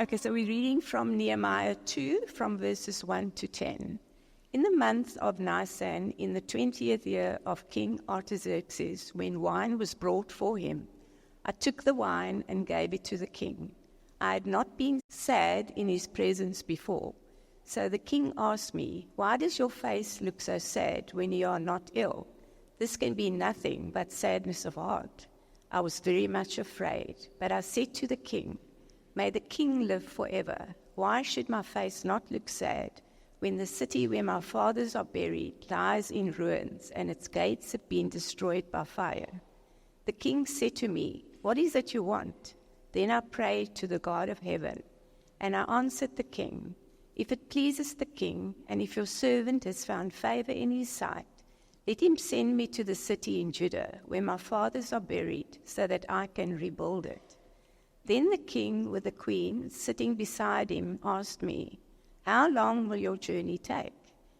Okay, so we're reading from Nehemiah 2, from verses 1 to 10. In the month of Nisan, in the 20th year of King Artaxerxes, when wine was brought for him, I took the wine and gave it to the king. I had not been sad in his presence before. So the king asked me, "Why does your face look so sad when you are not ill? This can be nothing but sadness of heart." I was very much afraid, but I said to the king, "May the king live forever. Why should my face not look sad when the city where my fathers are buried lies in ruins and its gates have been destroyed by fire?" The king said to me, "What is it you want?" Then I prayed to the God of heaven, and I answered the king, "If it pleases the king, and if your servant has found favor in his sight, let him send me to the city in Judah where my fathers are buried, so that I can rebuild it." Then the king, with the queen sitting beside him, asked me, "How long will your journey take?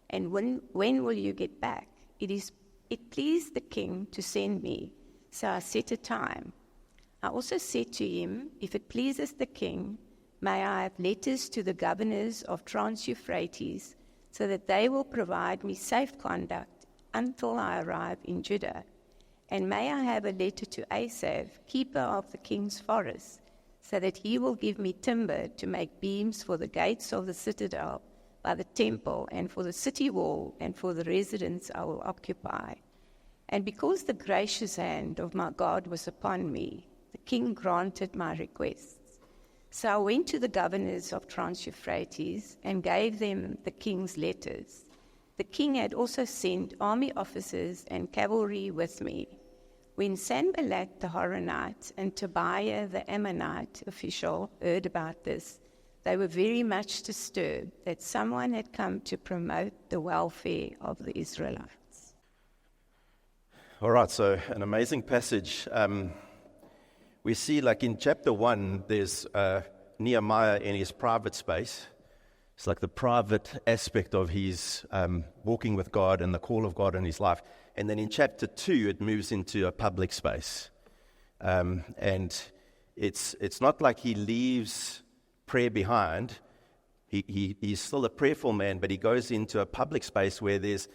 And when will you get back?" It pleased the king to send me, so I set a time. I also said to him, "If it pleases the king, may I have letters to the governors of Trans-Euphrates, so that they will provide me safe conduct until I arrive in Judah. And may I have a letter to Asaph, keeper of the king's forest, so that he will give me timber to make beams for the gates of the citadel by the temple, and for the city wall, and for the residence I will occupy." And because the gracious hand of my God was upon me, the king granted my requests. So I went to the governors of Trans-Euphrates and gave them the king's letters. The king had also sent army officers and cavalry with me. When Sanballat the Horonite and Tobiah the Ammonite official heard about this, they were very much disturbed that someone had come to promote the welfare of the Israelites. All right, so an amazing passage. We see, like in chapter 1, there's Nehemiah in his private space. It's like the private aspect of his walking with God and the call of God in his life. And then in chapter 2, it moves into a public space. And it's not like he leaves prayer behind. He's still a prayerful man, but he goes into a public space where there's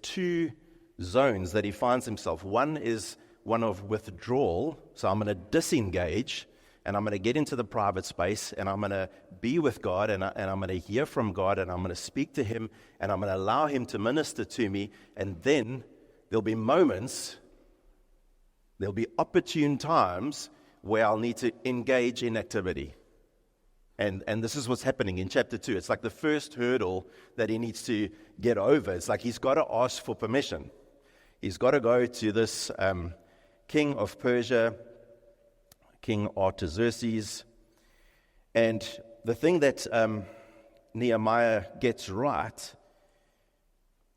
two zones that he finds himself. One is one of withdrawal, so I'm going to disengage, and I'm going to get into the private space, and I'm going to be with God, and I'm going to hear from God, and I'm going to speak to Him, and I'm going to allow Him to minister to me, and then there'll be moments, there'll be opportune times where I'll need to engage in activity. And this is what's happening in chapter 2. It's like the first hurdle that he needs to get over. It's like he's got to ask for permission. He's got to go to this king of Persia, King Artaxerxes. And the thing that Nehemiah gets right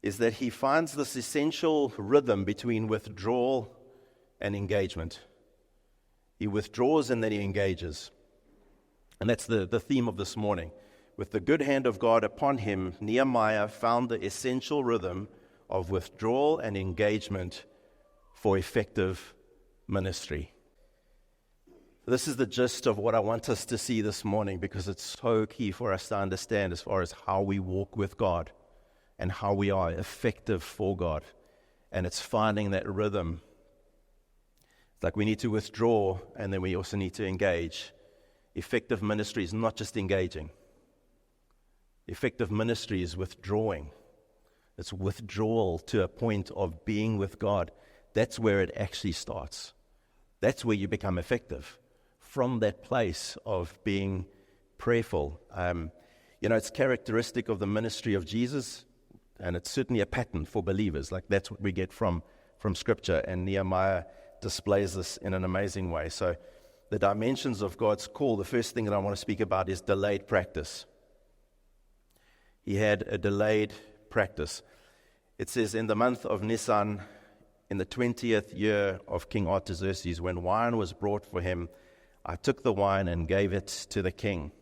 is that he finds this essential rhythm between withdrawal and engagement. He withdraws and then he engages. And that's the theme of this morning. With the good hand of God upon him, Nehemiah found the essential rhythm of withdrawal and engagement for effective ministry. This is the gist of what I want us to see this morning, because it's so key for us to understand as far as how we walk with God and how we are effective for God. And it's finding that rhythm. It's like we need to withdraw, and then we also need to engage. Effective ministry is not just engaging. Effective ministry is withdrawing. It's withdrawal to a point of being with God. That's where it actually starts. That's where you become effective, from that place of being prayerful. It's characteristic of the ministry of Jesus, and it's certainly a pattern for believers. Like, that's what we get from Scripture, and Nehemiah displays this in an amazing way. So the dimensions of God's call, the first thing that I want to speak about is delayed practice. He had a delayed practice. It says, in the month of Nisan, in the 20th year of King Artaxerxes, when wine was brought for him, I took the wine and gave it to the king.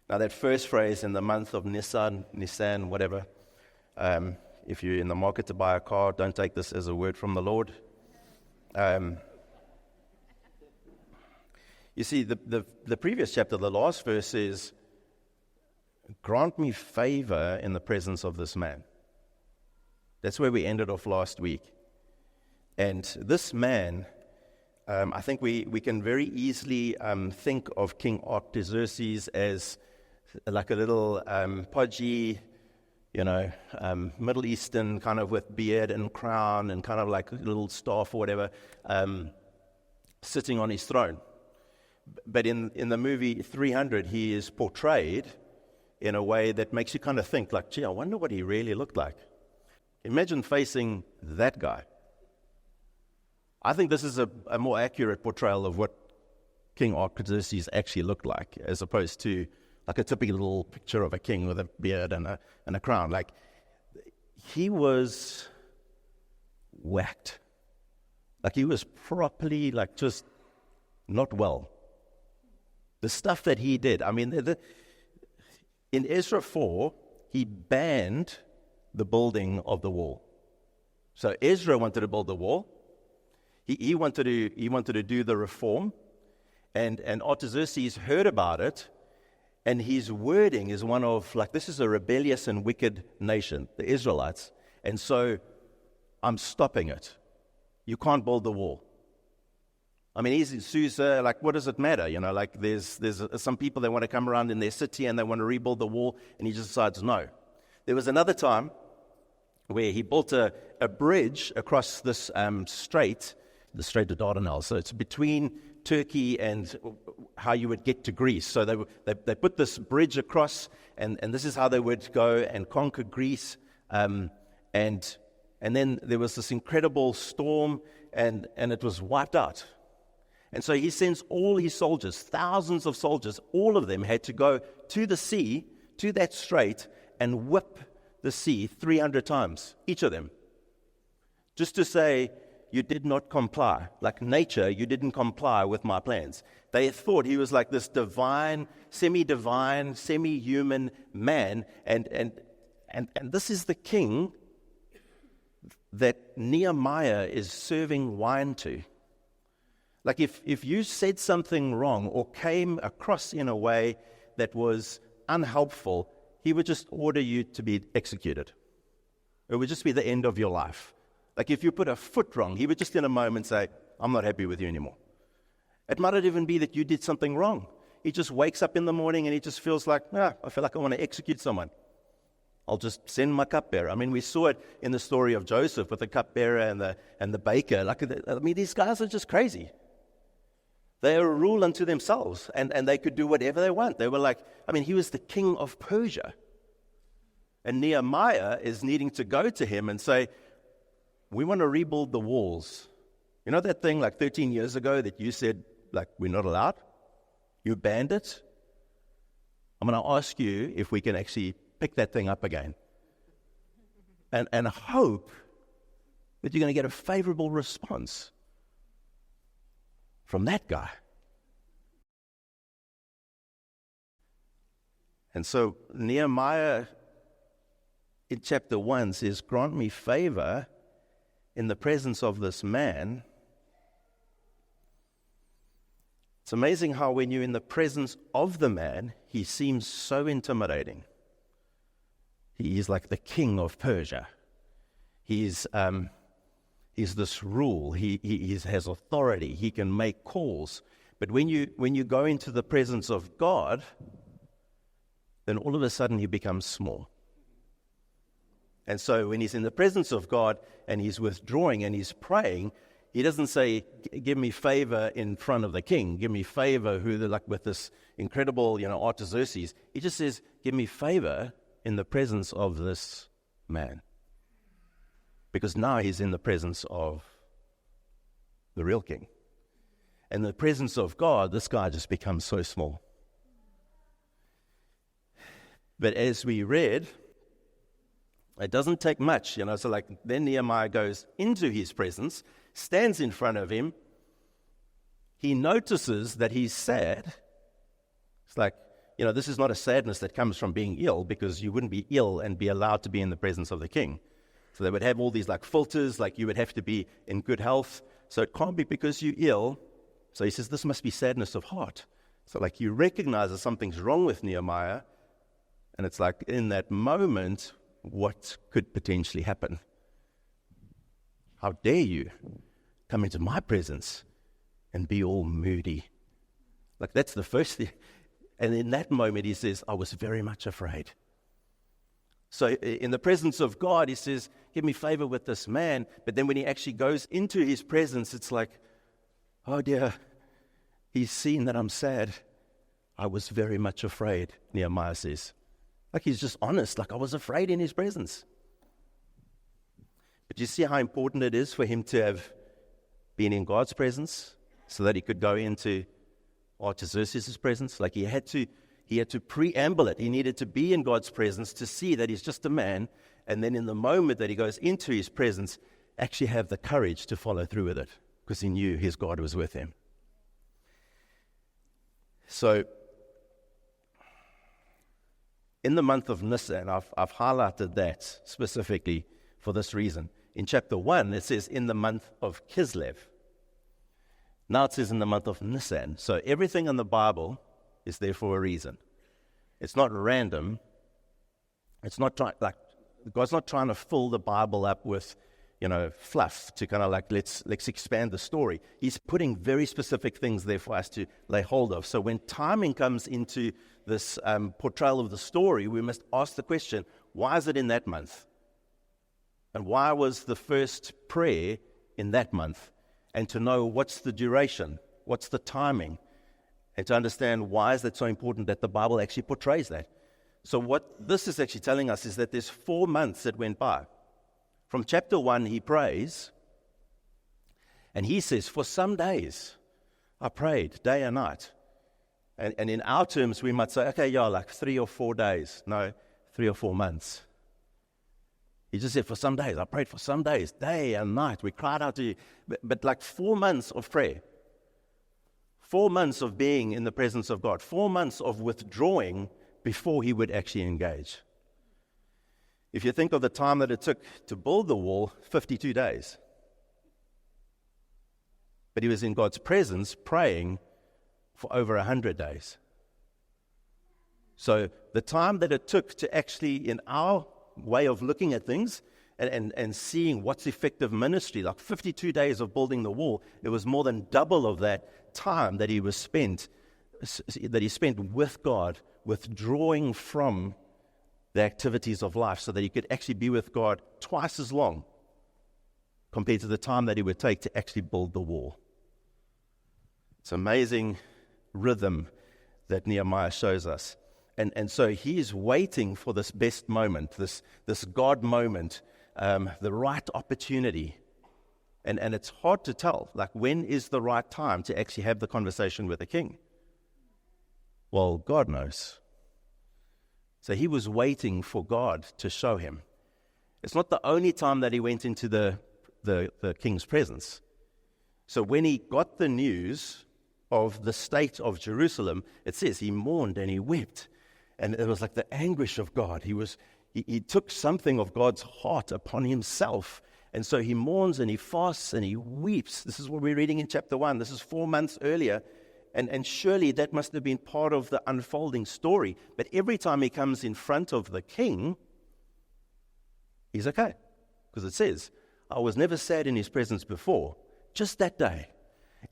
Now that first phrase, in the month of Nisan, whatever, if you're in the market to buy a car, don't take this as a word from the Lord. You see, the previous chapter, the last verse is, grant me favor in the presence of this man. That's where we ended off last week. And this man, I think we can very easily think of King Artaxerxes as like a little podgy, Middle Eastern kind of with beard and crown and kind of like a little staff or whatever, sitting on his throne. But in the movie 300, he is portrayed in a way that makes you kind of think like, gee, I wonder what he really looked like. Imagine facing that guy. I think this is a more accurate portrayal of what King Artaxerxes actually looked like, as opposed to like a typical little picture of a king with a beard and a crown. Like, he was whacked. Like, he was properly, like, just not well. The stuff that he did, I mean, in Ezra 4, he banned the building of the wall. So Ezra wanted to build the wall. He wanted to do the reform, and Artaxerxes heard about it, and his wording is one of, like, this is a rebellious and wicked nation, the Israelites, and so I'm stopping it. You can't build the wall. I mean, he's in Susa, like, what does it matter? Like, there's some people that want to come around in their city and they want to rebuild the wall, and he just decides no. There was another time where he built a bridge across this strait, the Strait of Dardanelles. So it's between Turkey and how you would get to Greece. So they put this bridge across, and this is how they would go and conquer Greece. And then there was this incredible storm, and it was wiped out. And so he sends all his soldiers, thousands of soldiers, all of them had to go to the sea, to that strait, and whip the sea 300 times, each of them. Just to say, you did not comply. Like nature, you didn't comply with my plans. They thought he was like this divine, semi-divine, semi-human man. And this is the king that Nehemiah is serving wine to. Like if you said something wrong or came across in a way that was unhelpful, he would just order you to be executed. It would just be the end of your life. Like if you put a foot wrong, he would just in a moment say, I'm not happy with you anymore. It might not even be that you did something wrong. He just wakes up in the morning and he just feels like, I feel like I want to execute someone. I'll just send my cupbearer. I mean, we saw it in the story of Joseph with the cupbearer and the baker. Like, I mean, these guys are just crazy. They are a rule unto themselves, and they could do whatever they want. They were like, I mean, he was the king of Persia. And Nehemiah is needing to go to him and say, we want to rebuild the walls. You know that thing like 13 years ago that you said, like, we're not allowed? You banned it? I'm going to ask you if we can actually pick that thing up again. And hope that you're going to get a favorable response from that guy. And so Nehemiah in chapter 1 says, grant me favor in the presence of this man. It's amazing how when you're in the presence of the man, he seems so intimidating. He is like the king of Persia. He's this rule. He has authority. He can make calls. But when you go into the presence of God, then all of a sudden he becomes small. And so when he's in the presence of God and he's withdrawing and he's praying, he doesn't say, give me favor in front of the king. Give me favor like with this incredible, Artaxerxes. He just says, give me favor in the presence of this man. Because now he's in the presence of the real king. And in the presence of God, this guy just becomes so small. But as we read, it doesn't take much, so like then Nehemiah goes into his presence, stands in front of him. He notices that he's sad. It's like, this is not a sadness that comes from being ill, because you wouldn't be ill and be allowed to be in the presence of the king. So they would have all these like filters, like you would have to be in good health. So it can't be because you're ill So he says, this must be sadness of heart. So like you recognize that something's wrong with Nehemiah, and it's like in that moment, what could potentially happen? How dare you come into my presence and be all moody? Like that's the first thing. And in that moment, he says, I was very much afraid. So in the presence of God, he says, give me favor with this man. But then when he actually goes into his presence, it's like, oh dear, he's seen that I'm sad. I was very much afraid, Nehemiah says. Like he's just honest, like I was afraid in his presence. But you see how important it is for him to have been in God's presence so that he could go into Artaxerxes' presence? Like he had to preamble it. He needed to be in God's presence to see that he's just a man, and then in the moment that he goes into his presence, actually have the courage to follow through with it, because he knew his God was with him. So, in the month of Nisan, I've highlighted that specifically for this reason. In chapter 1, it says in the month of Kislev. Now it says in the month of Nisan. So everything in the Bible is there for a reason. It's not random. It's not like God's not trying to fill the Bible up with, fluff to kind of like let's expand the story. He's putting very specific things there for us to lay hold of. So when timing comes into this portrayal of the story, we must ask the question: why is it in that month? And why was the first prayer in that month? And to know what's the duration, what's the timing, and to understand why is that so important that the Bible actually portrays that. So what this is actually telling us is that there's 4 months that went by. From chapter 1, he prays, and he says, for some days I prayed day and night. And in our terms, we might say, okay, like 3 or 4 days. No, 3 or 4 months. He just said, for some days, I prayed for some days, day and night. We cried out to you. But like 4 months of prayer, 4 months of being in the presence of God, 4 months of withdrawing before he would actually engage. If you think of the time that it took to build the wall, 52 days. But he was in God's presence praying for over 100 days. So the time that it took to actually, in our way of looking at things and seeing what's effective ministry, like 52 days of building the wall, it was more than double of that time that he spent with God, withdrawing from the activities of life so that he could actually be with God twice as long compared to the time that he would take to actually build the wall. It's amazing rhythm that Nehemiah shows us. And so he is waiting for this best moment, this God moment, the right opportunity. And it's hard to tell, like, when is the right time to actually have the conversation with the king? Well, God knows. So he was waiting for God to show him. It's not the only time that he went into the king's presence. So when he got the news of the state of Jerusalem, it says he mourned and he wept. And it was like the anguish of God. He took something of God's heart upon himself. And so he mourns and he fasts and he weeps. This is what we're reading in chapter 1. This is 4 months earlier. And surely that must have been part of the unfolding story. But every time he comes in front of the king, he's okay. Because it says, I was never sad in his presence before, just that day.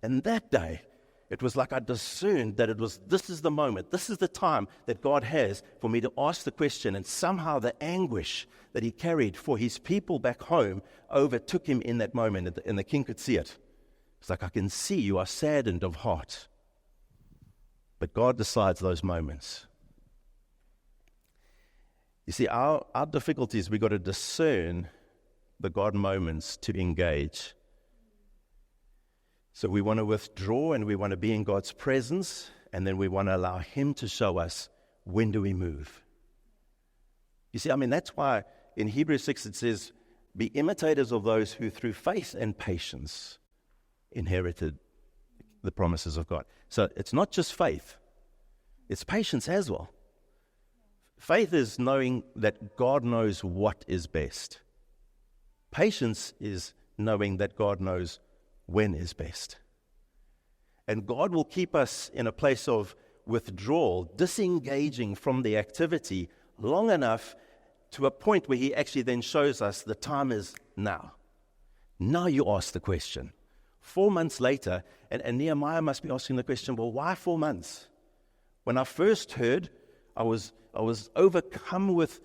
And that day, it was like I discerned that this is the moment, this is the time that God has for me to ask the question, and somehow the anguish that he carried for his people back home overtook him in that moment, and the king could see it. It's like, I can see you are saddened of heart. But God decides those moments. You see, our difficulty is we've got to discern the God moments to engage. So we want to withdraw and we want to be in God's presence, and then we want to allow him to show us, when do we move? You see, that's why in Hebrews 6 it says, be imitators of those who through faith and patience inherited the promises of God. So it's not just faith, it's patience as well. Faith is knowing that God knows what is best. Patience is knowing that God knows when is best. And God will keep us in a place of withdrawal, disengaging from the activity long enough to a point where he actually then shows us the time is now. Now you ask the question. 4 months later, and Nehemiah must be asking the question, well, why 4 months? When I first heard, I was overcome with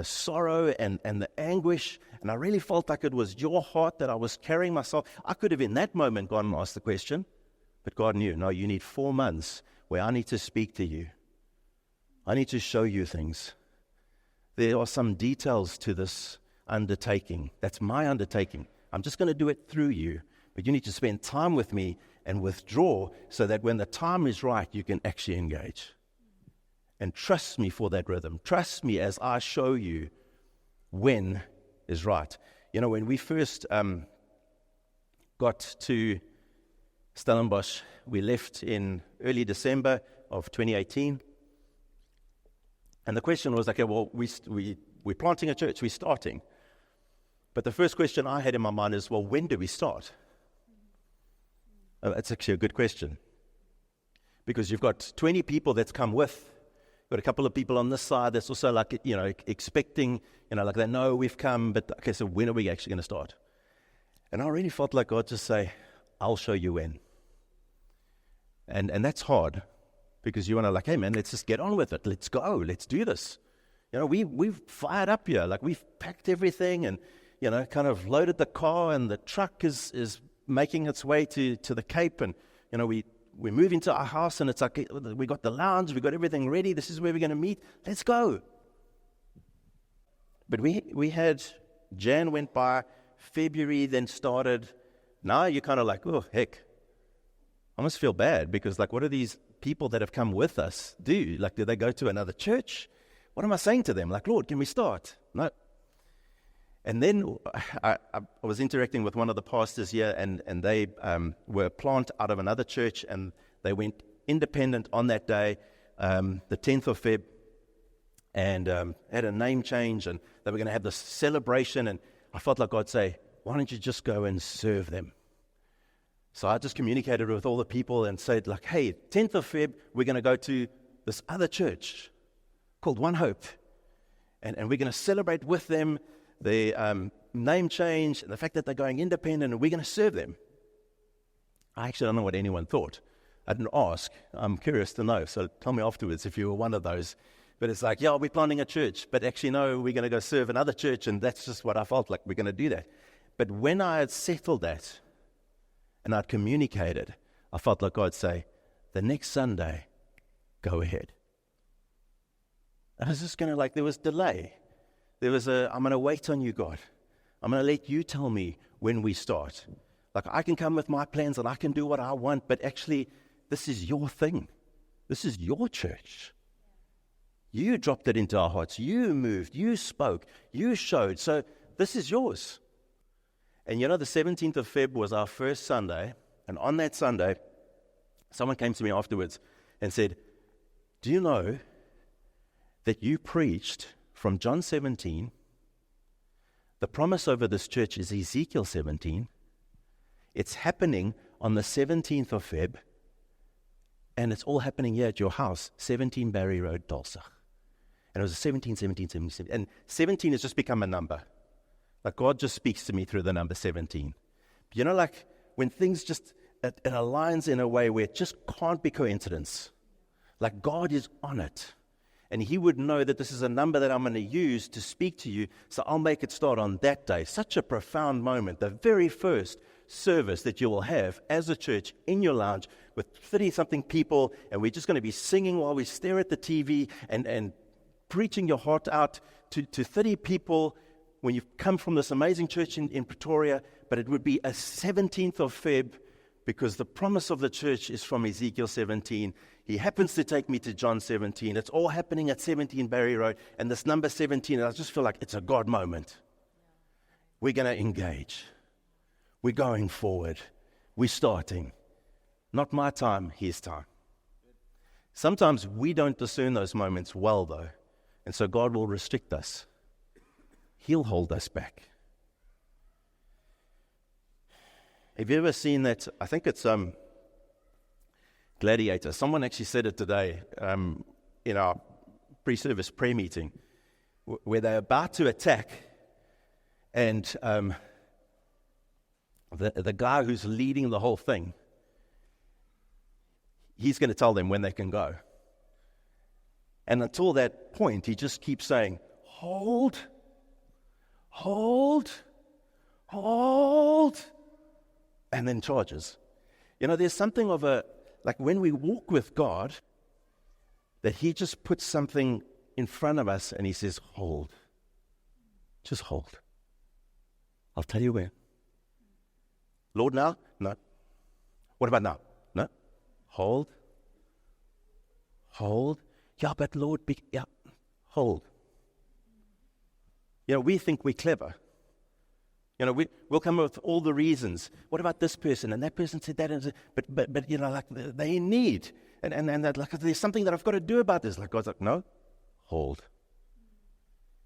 sorrow and the anguish, and I really felt like it was your heart that I was carrying myself. I could have in that moment gone and asked the question, but God knew, no, you need 4 months where I need to speak to you. I need to show you things. There are some details to this undertaking. That's my undertaking. I'm just going to do it through you, but you need to spend time with me and withdraw so that when the time is right, you can actually engage. And trust me for that rhythm. Trust me as I show you when is right. You know, when we first got to Stellenbosch, we left in early December of 2018. And the question was, okay, well, we're planting a church, we're starting. But the first question I had in my mind is, well, when do we start? That's actually a good question. Because you've got 20 people that's come with. Got a couple of people on this side that's also like, expecting, like they know we've come, but okay, so when are we actually going to start? And I really felt like God just say, I'll show you when. And that's hard because you want to like, hey man, let's just get on with it. Let's go. Let's do this. We've fired up here. Like we've packed everything and, kind of loaded the car and the truck is making its way to the Cape. And, we move into our house and it's like, we got the lounge, we got everything ready. This is where we're going to meet. Let's go. But we had, Jan went by, February then started. Now you're kind of like, oh, heck. I almost feel bad because like, what do these people that have come with us do? Like, do they go to another church? What am I saying to them? Like, Lord, can we start? No. And then I was interacting with one of the pastors here, and they were a plant out of another church, and they went independent on that day, the 10th of Feb, and had a name change, and they were going to have this celebration, and I felt like God say, why don't you just go and serve them? So I just communicated with all the people and said, like, hey, 10th of Feb, we're going to go to this other church called One Hope, and we're going to celebrate with them the name change and the fact that they're going independent, and we're going to serve them. I actually don't know what anyone thought. I didn't ask. I'm curious to know, so tell me afterwards if you were one of those. But it's like, yeah, we're planting a church, but actually, no, we're going to go serve another church, and that's just what I felt like, we're going to do that. But when I had settled that, and I'd communicated, I felt like God say, the next Sunday, go ahead. I was just going to there was delay. There was I'm going to wait on you, God. I'm going to let you tell me when we start. Like I can come with my plans and I can do what I want, but actually, this is your thing. This is your church. You dropped it into our hearts. You moved. You spoke. You showed. So this is yours. And the 17th of Feb was our first Sunday. And on that Sunday, someone came to me afterwards and said, do you know that you preached from John 17, the promise over this church is Ezekiel 17. It's happening on the 17th of Feb, and it's all happening here at your house, 17 Barry Road, Tulsa. And it was 17, 17, 17, and 17 has just become a number. Like God just speaks to me through the number 17. Like when things just, it aligns in a way where it just can't be coincidence. Like God is on it. And he would know that this is a number that I'm going to use to speak to you, so I'll make it start on that day. Such a profound moment, the very first service that you will have as a church in your lounge with 30-something people, and we're just going to be singing while we stare at the TV and preaching your heart out to 30 people when you've come from this amazing church in Pretoria, but it would be a 17th of Feb because the promise of the church is from Ezekiel 17. He happens to take me to John 17. It's all happening at 17 Barry Road. And this number 17, I just feel like it's a God moment. We're going to engage. We're going forward. We're starting. Not my time, his time. Sometimes we don't discern those moments well, though. And so God will restrict us. He'll hold us back. Have you ever seen that? I think it's gladiator. Someone actually said it today in our pre-service prayer meeting, where they're about to attack, and the guy who's leading the whole thing, he's going to tell them when they can go. And until that point, he just keeps saying, hold, hold, hold, and then charges. There's something of like when we walk with God, that he just puts something in front of us and he says, hold. Just hold. I'll tell you when. Lord, now? No. What about now? No. Hold. Hold. Yeah, but Lord, hold. We think we're clever. We'll come up with all the reasons. What about this person? And that person said that. But like they need. And that, like, there's something that I've got to do about this. Like God's like, no, hold.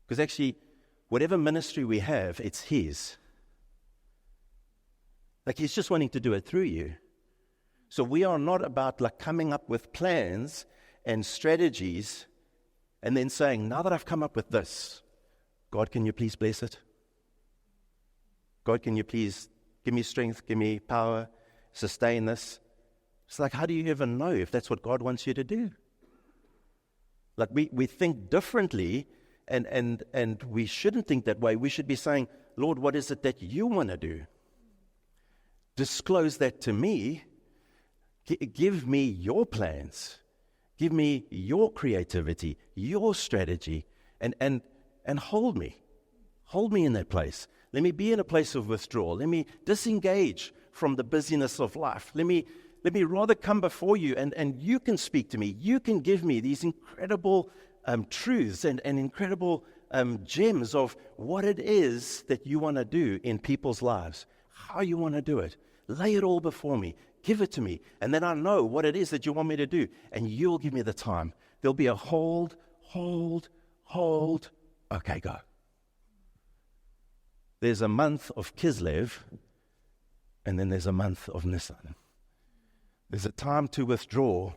Because actually, whatever ministry we have, it's his. Like he's just wanting to do it through you. So we are not about like coming up with plans and strategies and then saying, now that I've come up with this, God, can you please bless it? God, can you please give me strength, give me power, sustain this? It's like, how do you even know if that's what God wants you to do? Like we think differently, and we shouldn't think that way. We should be saying, Lord, what is it that you want to do? Disclose that to me. Give me your plans. Give me your creativity, your strategy, and hold me. Hold me in that place. Let me be in a place of withdrawal. Let me disengage from the busyness of life. Let me rather come before you, and you can speak to me. You can give me these incredible truths and incredible gems of what it is that you want to do in people's lives, how you want to do it. Lay it all before me. Give it to me. And then I know what it is that you want me to do. And you'll give me the time. There'll be a hold. Okay, go. There's a month of Kislev, and then there's a month of Nisan. There's a time to withdraw,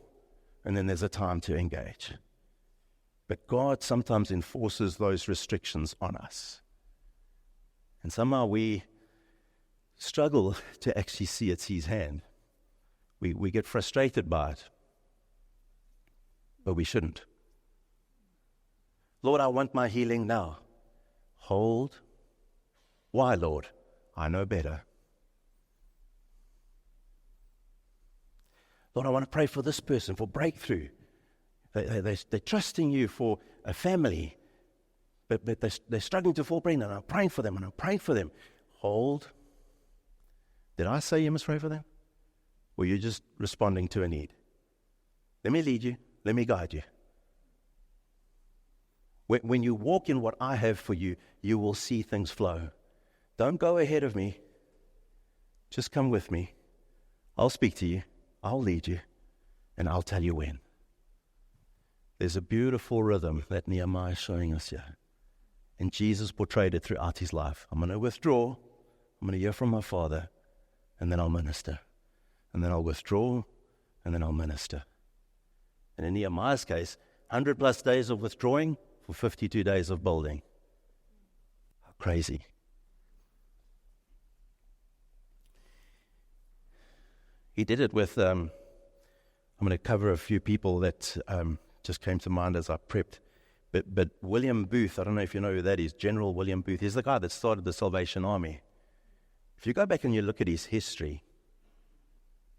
and then there's a time to engage. But God sometimes enforces those restrictions on us. And somehow we struggle to actually see it's his hand. We get frustrated by it. But we shouldn't. Lord, I want my healing now. Hold. Why, Lord? I know better. Lord, I want to pray for this person, for breakthrough. They're trusting you for a family, but they're struggling to fall pregnant. I'm praying for them, Hold. Did I say you must pray for them? Or are you just responding to a need? Let me lead you. Let me guide you. When you walk in what I have for you, you will see things flow. Don't go ahead of me. Just come with me. I'll speak to you. I'll lead you. And I'll tell you when. There's a beautiful rhythm that Nehemiah is showing us here. And Jesus portrayed it throughout his life. I'm going to withdraw. I'm going to hear from my Father. And then I'll minister. And then I'll withdraw. And then I'll minister. And in Nehemiah's case, 100 plus days of withdrawing for 52 days of building. How crazy. He did it with, I'm going to cover a few people that just came to mind as I prepped. But William Booth, I don't know if you know who that is, General William Booth. He's the guy that started the Salvation Army. If you go back and you look at his history,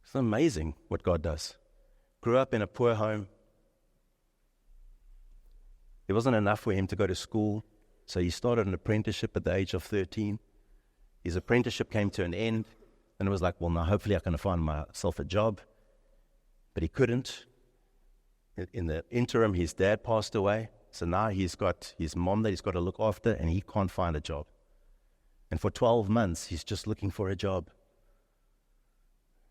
it's amazing what God does. Grew up in a poor home. It wasn't enough for him to go to school, so he started an apprenticeship at the age of 13. His apprenticeship came to an end, and it was like, well, now hopefully I can find myself a job. But he couldn't. In the interim, his dad passed away, so now he's got his mom that he's got to look after, and he can't find a job. And for 12 months, he's just looking for a job.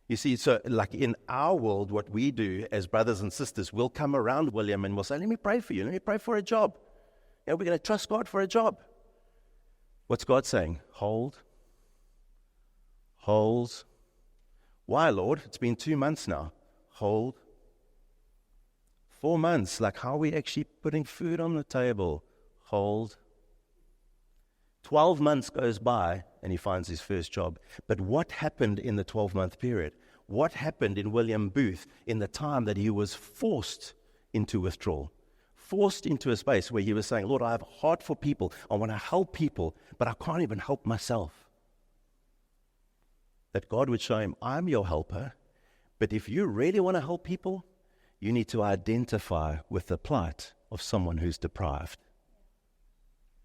You see, so like in our world, what we do as brothers and sisters, we'll come around William and we'll say, let me pray for you. Let me pray for a job. We're going to trust God for a job. What's God saying? Hold. Hold. Why, Lord? It's been 2 months now. hold. 4 months, like how are we actually putting food on the table? Hold. 12 months goes by and he finds his first job. But what happened in the 12-month period? What happened in William Booth in the time that he was forced into withdrawal? Forced into a space where he was saying, Lord, I have a heart for people. I want to help people, but I can't even help myself. That God would show him, I'm your helper, but if you really want to help people, you need to identify with the plight of someone who's deprived.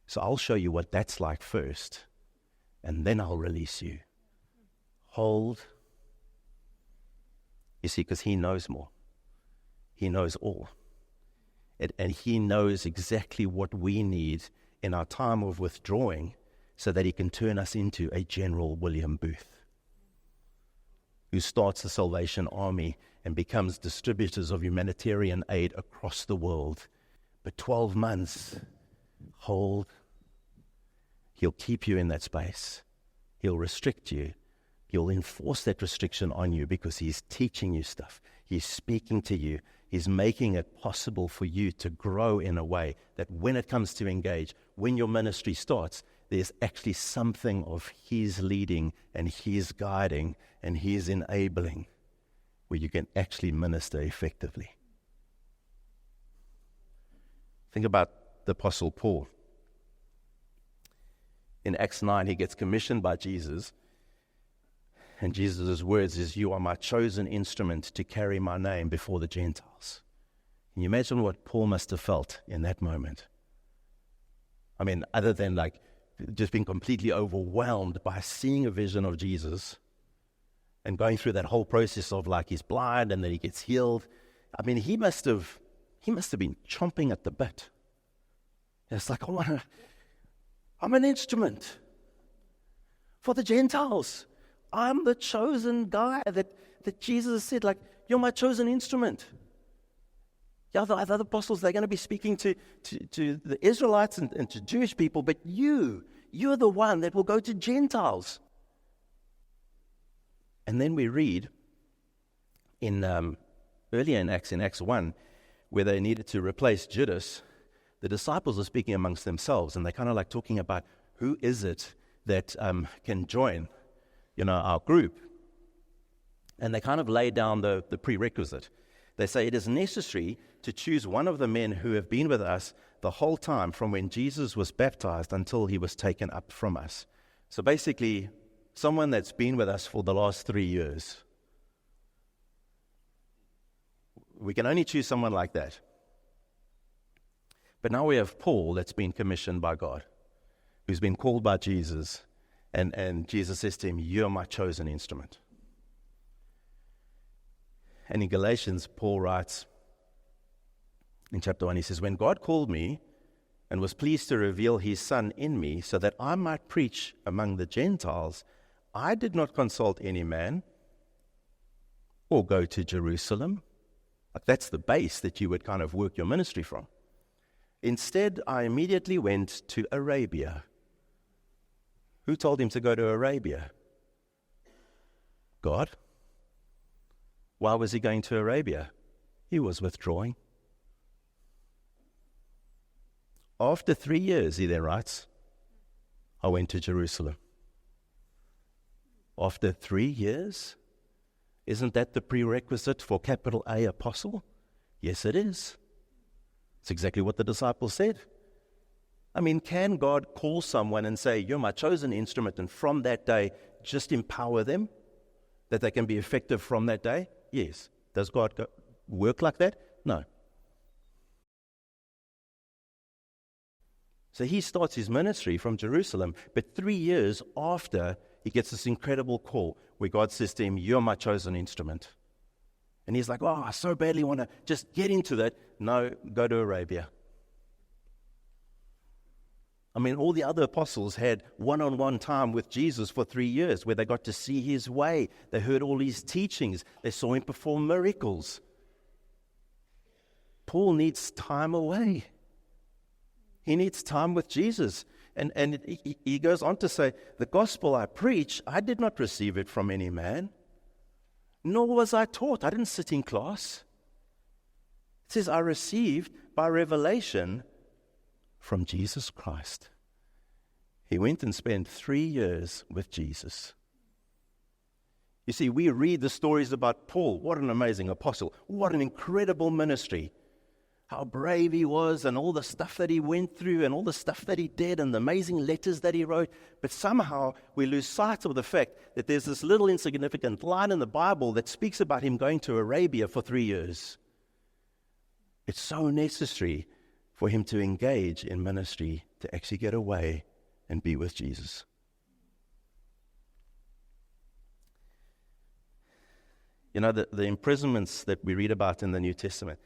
So I'll show you what that's like first, and then I'll release you. Hold. You see, because he knows more. He knows all. And he knows exactly what we need in our time of withdrawing so that he can turn us into a General William Booth, who starts the Salvation Army and becomes distributors of humanitarian aid across the world. But 12 months, hold. He'll keep you in that space. He'll restrict you. He'll enforce that restriction on you because he's teaching you stuff. He's speaking to you. He's making it possible for you to grow in a way that when it comes to engage, when your ministry starts, there's actually something of his leading and his guiding and his enabling where you can actually minister effectively. Think about the Apostle Paul. In Acts 9, he gets commissioned by Jesus, and Jesus' words is, you are my chosen instrument to carry my name before the Gentiles. Can you imagine what Paul must have felt in that moment? I mean, other than like just being completely overwhelmed by seeing a vision of Jesus and going through that whole process of like he's blind and then he gets healed. I mean, he must have been chomping at the bit. It's like, I'm an instrument for the Gentiles. I'm the chosen guy that Jesus said, like, you're my chosen instrument. Yeah, the other apostles, they're going to be speaking to the Israelites and to Jewish people, but you're the one that will go to Gentiles. And then we read in earlier in Acts 1, where they needed to replace Judas, the disciples are speaking amongst themselves, and they're kind of like talking about who is it that can join, our group. And they kind of lay down the prerequisite. They say it is necessary to choose one of the men who have been with us the whole time from when Jesus was baptized until he was taken up from us. So basically, someone that's been with us for the last 3 years. We can only choose someone like that. But now we have Paul that's been commissioned by God, who's been called by Jesus, and Jesus says to him, you're my chosen instrument. And in Galatians, Paul writes in chapter 1, he says, when God called me and was pleased to reveal his Son in me so that I might preach among the Gentiles, I did not consult any man or go to Jerusalem. Like that's the base that you would kind of work your ministry from. Instead, I immediately went to Arabia. Who told him to go to Arabia? God. Why was he going to Arabia? He was withdrawing. After 3 years, he then writes, I went to Jerusalem. After 3 years? Isn't that the prerequisite for capital A apostle? Yes, it is. It's exactly what the disciples said. I mean, can God call someone and say, you're my chosen instrument, and from that day, just empower them, that they can be effective from that day? Yes. Does God work like that? No. So he starts his ministry from Jerusalem, but 3 years after, he gets this incredible call where God says to him, you're my chosen instrument. And he's like, oh, I so badly want to just get into that. No, go to Arabia. I mean, all the other apostles had one-on-one time with Jesus for 3 years where they got to see his way. They heard all his teachings. They saw him perform miracles. Paul needs time away. He needs time with Jesus. And he goes on to say, the gospel I preach, I did not receive it from any man, nor was I taught. I didn't sit in class. It says, I received by revelation from Jesus Christ. He went and spent 3 years with Jesus. You see, we read the stories about Paul. What an amazing apostle. What an incredible ministry. How brave he was, and all the stuff that he went through, and all the stuff that he did, and the amazing letters that he wrote. But somehow we lose sight of the fact that there's this little insignificant line in the Bible that speaks about him going to Arabia for 3 years. It's so necessary for him to engage in ministry, to actually get away and be with Jesus. You know, the imprisonments that we read about in the New Testament,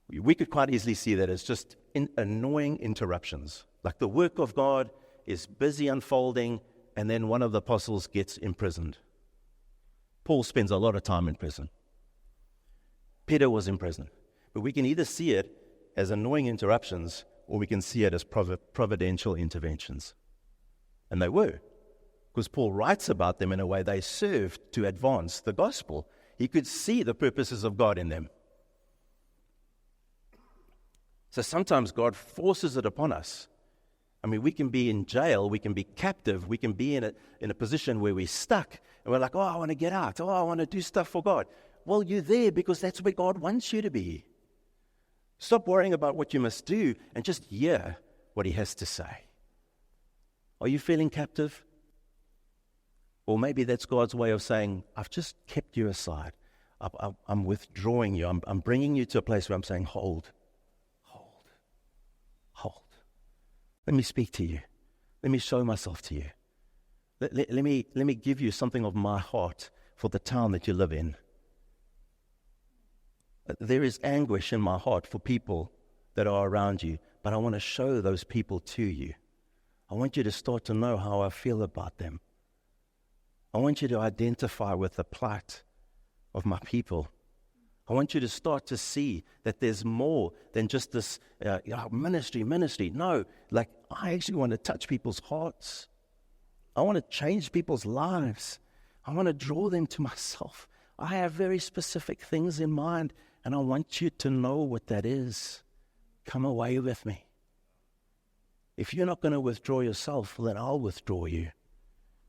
we could quite easily see that as just annoying interruptions. Like the work of God is busy unfolding, and then one of the apostles gets imprisoned. Paul spends a lot of time in prison. Peter was in prison. But we can either see it as annoying interruptions, or we can see it as providential interventions. And they were. Because Paul writes about them in a way they served to advance the gospel. He could see the purposes of God in them. So sometimes God forces it upon us. I mean, we can be in jail, we can be captive, we can be in a position where we're stuck, and we're like, oh, I want to get out, oh, I want to do stuff for God. Well, you're there because that's where God wants you to be. Stop worrying about what you must do and just hear what He has to say. Are you feeling captive? Or maybe that's God's way of saying, I've just kept you aside. I'm withdrawing you. I'm bringing you to a place where I'm saying, hold. Let me speak to you. Let me show myself to you. Let me give you something of my heart for the town that you live in. There is anguish in my heart for people that are around you, but I want to show those people to you. I want you to start to know how I feel about them. I want you to identify with the plight of my people. I want you to start to see that there's more than just this ministry. No, like I actually want to touch people's hearts. I want to change people's lives. I want to draw them to myself. I have very specific things in mind, and I want you to know what that is. Come away with me. If you're not going to withdraw yourself, well, then I'll withdraw you.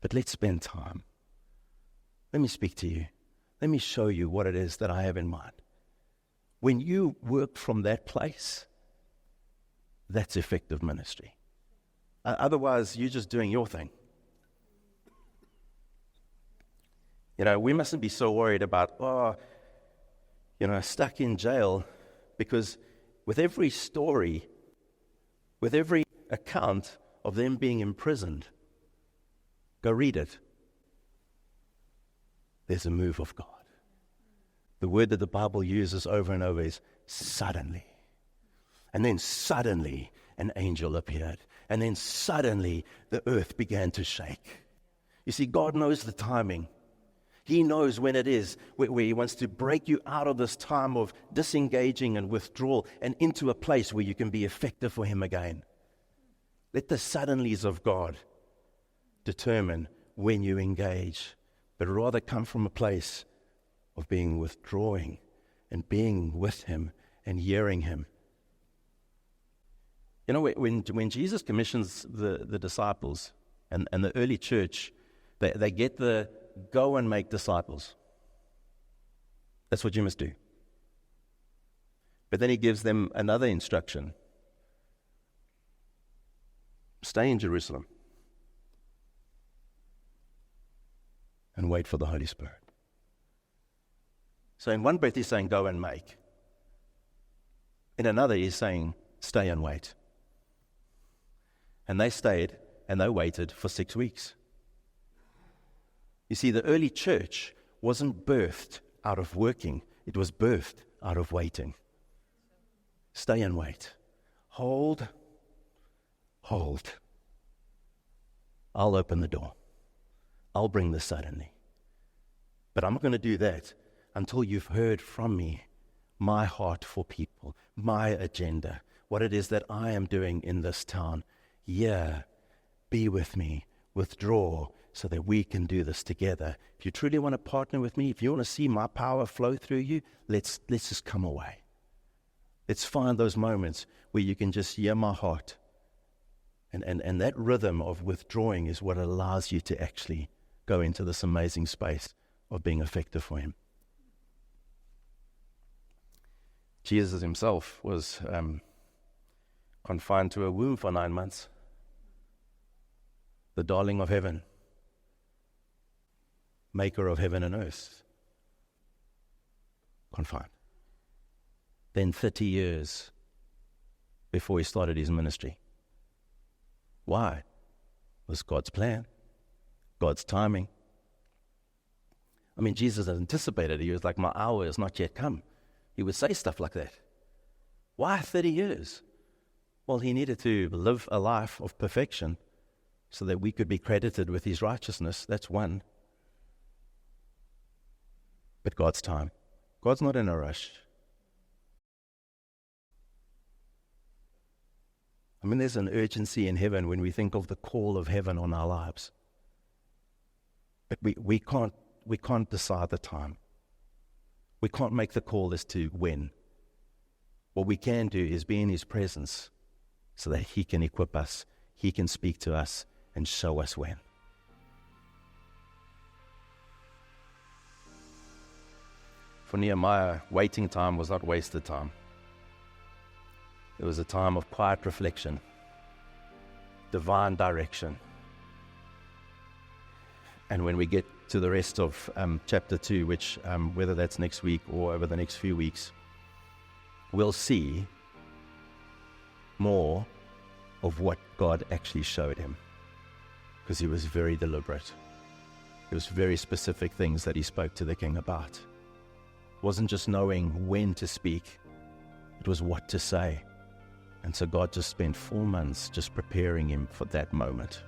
But let's spend time. Let me speak to you. Let me show you what it is that I have in mind. When you work from that place, that's effective ministry. Otherwise, you're just doing your thing. You know, we mustn't be so worried about, stuck in jail, because with every story, with every account of them being imprisoned, go read it. There's a move of God. The word that the Bible uses over and over is suddenly. And then suddenly an angel appeared. And then suddenly the earth began to shake. You see, God knows the timing. He knows when it is where He wants to break you out of this time of disengaging and withdrawal and into a place where you can be effective for Him again. Let the suddenlies of God determine when you engage, but rather come from a place of being withdrawing and being with Him and hearing Him. You know, when Jesus commissions the disciples and the early church, they get the go and make disciples. That's what you must do. But then He gives them another instruction. Stay in Jerusalem and wait for the Holy Spirit. So in one breath He's saying, go and make. In another He's saying, stay and wait. And they stayed and they waited for 6 weeks. You see, the early church wasn't birthed out of working. It was birthed out of waiting. Stay and wait. Hold. I'll open the door. I'll bring the suddenly. But I'm not going to do that until you've heard from me my heart for people, my agenda, what it is that I am doing in this town. Yeah, be with me withdraw so that we can do this together. If you truly want to partner with me, if you want to see my power flow through you, let's just come away. Let's find those moments where you can just hear my heart. And that rhythm of withdrawing is what allows you to actually go into this amazing space of being effective for him. Jesus himself was confined to a womb for 9 months. The darling of heaven, maker of heaven and earth, confined. Then 30 years before he started his ministry. Why? It was God's plan, God's timing. I mean, Jesus anticipated it. He was like, my hour is not yet come. He would say stuff like that. Why 30 years? Well, he needed to live a life of perfection so that we could be credited with his righteousness. That's one. But God's time. God's not in a rush. I mean, there's an urgency in heaven when we think of the call of heaven on our lives. But we can't decide the time. We can't make the call as to when. What we can do is be in his presence so that he can equip us, he can speak to us and show us when. For Nehemiah, waiting time was not wasted time. It was a time of quiet reflection, divine direction. And when we get to the rest of chapter 2, which whether that's next week or over the next few weeks, we'll see more of what God actually showed him, because he was very deliberate. There was very specific things that he spoke to the king about. It wasn't just knowing when to speak, it was what to say. And so God just spent 4 months just preparing him for that moment.